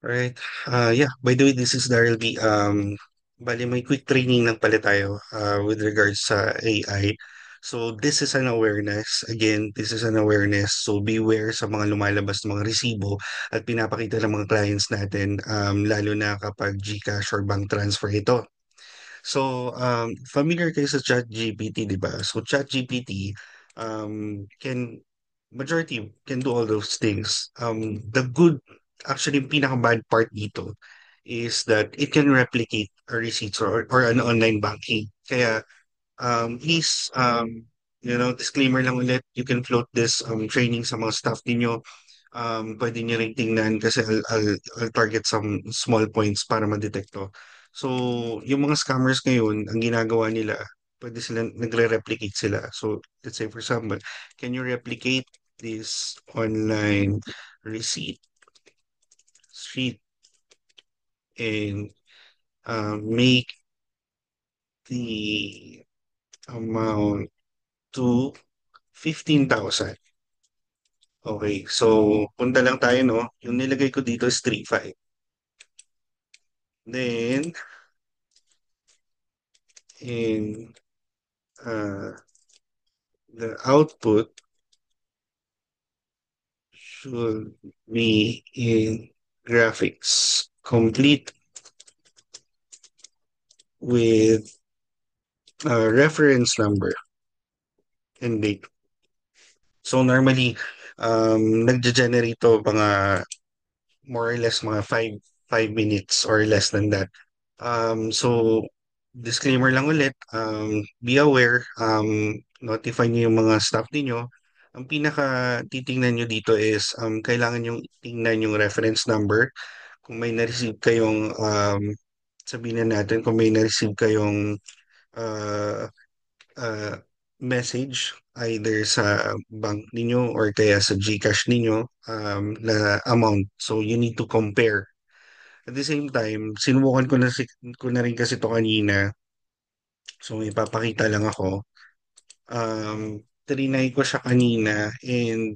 Alright. Yeah, by the way, this is Daryl B. Bali, may quick training lang pala tayo with regards sa AI. So, this is an awareness. Again, this is an awareness. So, beware sa mga lumalabas na mga resibo at pinapakita ng mga clients natin, lalo na kapag GCash or bank transfer ito. So, familiar kayo sa ChatGPT, di ba? So, ChatGPT majority can do all those things. Actually, yung pinaka-bad part dito is that it can replicate a receipt or an online banking. Kaya, please, disclaimer lang ulit, you can float this training sa mga staff ninyo. Pwede nyo ring tingnan kasi I'll target some small points para ma-detect to. So, yung mga scammers ngayon, ang ginagawa nila, pwede sila, nagre-replicate sila. So, let's say for example, can you replicate this online receipt sheet and make the amount to 15,000? Okay, so punta lang tayo, no? Yung nilagay ko dito is 3,500. Then, in uh, the output should be in graphics complete with a reference number and date. So normally, nagge-generate to mga more or less mga 5 minutes or less than that. So disclaimer lang ulit, be aware, notify niyo yung mga staff niyo. Ang pinaka titingnan niyo dito is kailangan yung tingnan yung reference number. Kung may na-receive kayong sabihin na natin kung may na-receive kayong uh, uh, message either sa bank ninyo or kaya sa GCash ninyo na amount. So you need to compare. At the same time, sinubukan ko na rin kasi to kanina. So ipapakita lang ako. Trinay ko siya kanina and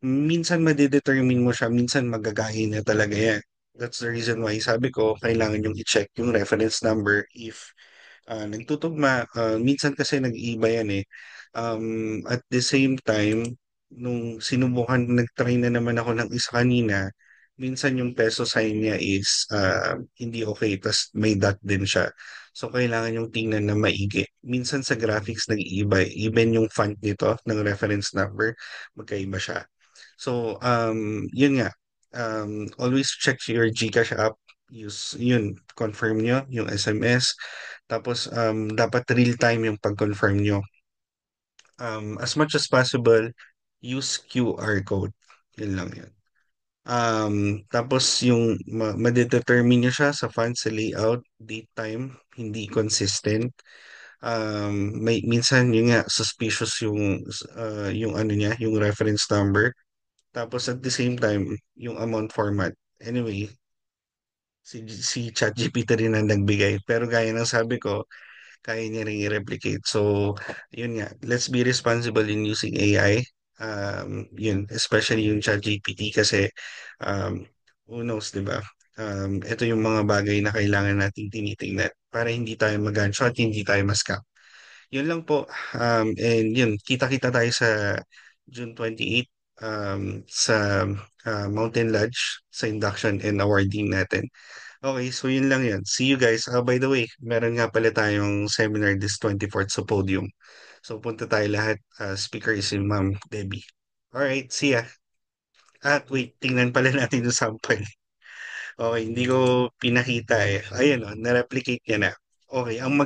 minsan madedetermine mo siya, minsan magagaya na talaga yan. That's the reason why sabi ko, kailangan yung i-check yung reference number if nagtutugma. Minsan kasi nag-iiba yan eh. At the same time, nung sinubukan, nag-try na naman ako ng isa kanina, minsan yung peso sign niya is hindi okay, tas may dot din siya. So, kailangan yung tingnan na maigi. Minsan sa graphics nag-iiba, eh. Even yung font nito ng reference number, magkaiba siya. So, yun nga. Always check your GCash app. Confirm nyo yung SMS. Tapos, dapat real time yung pag-confirm nyo. As much as possible, use QR code. Yun lang yun. Tapos yung madedetermine nyo siya sa font, sa layout, date, time, hindi consistent. Minsan yun nga, suspicious yung ano niya, yung reference number. Tapos at the same time, yung amount format. Anyway, si ChatGPT rin ang nagbigay. Pero gaya ng sabi ko, kaya niya rin i-replicate. So, yun nga, let's be responsible in using AI. Especially yung ChatGPT kasi who knows, di ba? Ito yung mga bagay na kailangan nating tinitingnan para hindi tayo mag-gunshot, hindi tayo mas-scam. Yun lang po. And yun, kita-kita tayo sa June 28 sa Mountain Lodge sa induction and awarding natin. Okay, so yun lang yun. See you guys. By the way, meron nga pala tayong seminar this 24th sa podium. So punta tayo lahat. Speaker is si Ma'am Debbie. Alright, see ya. At wait, tingnan pala natin yung sample. Okay, hindi ko pinakita eh. Ayun oh, na-replicate niya na. Okay, ang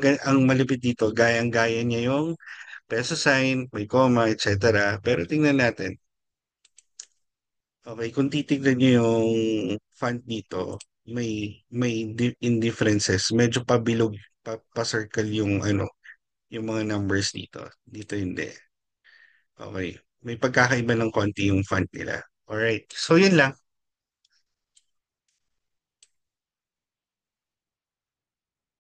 malupit dito, gayang-gaya niya yung peso sign, may comma, etc. Pero tingnan natin. Okay, kung titignan niyo yung font dito, may indifferences. Medyo pabilog, pa-circle yung ano, yung mga numbers dito. Dito hindi. Okay. May pagkakaiba ng konti yung font nila. Alright. So yun lang.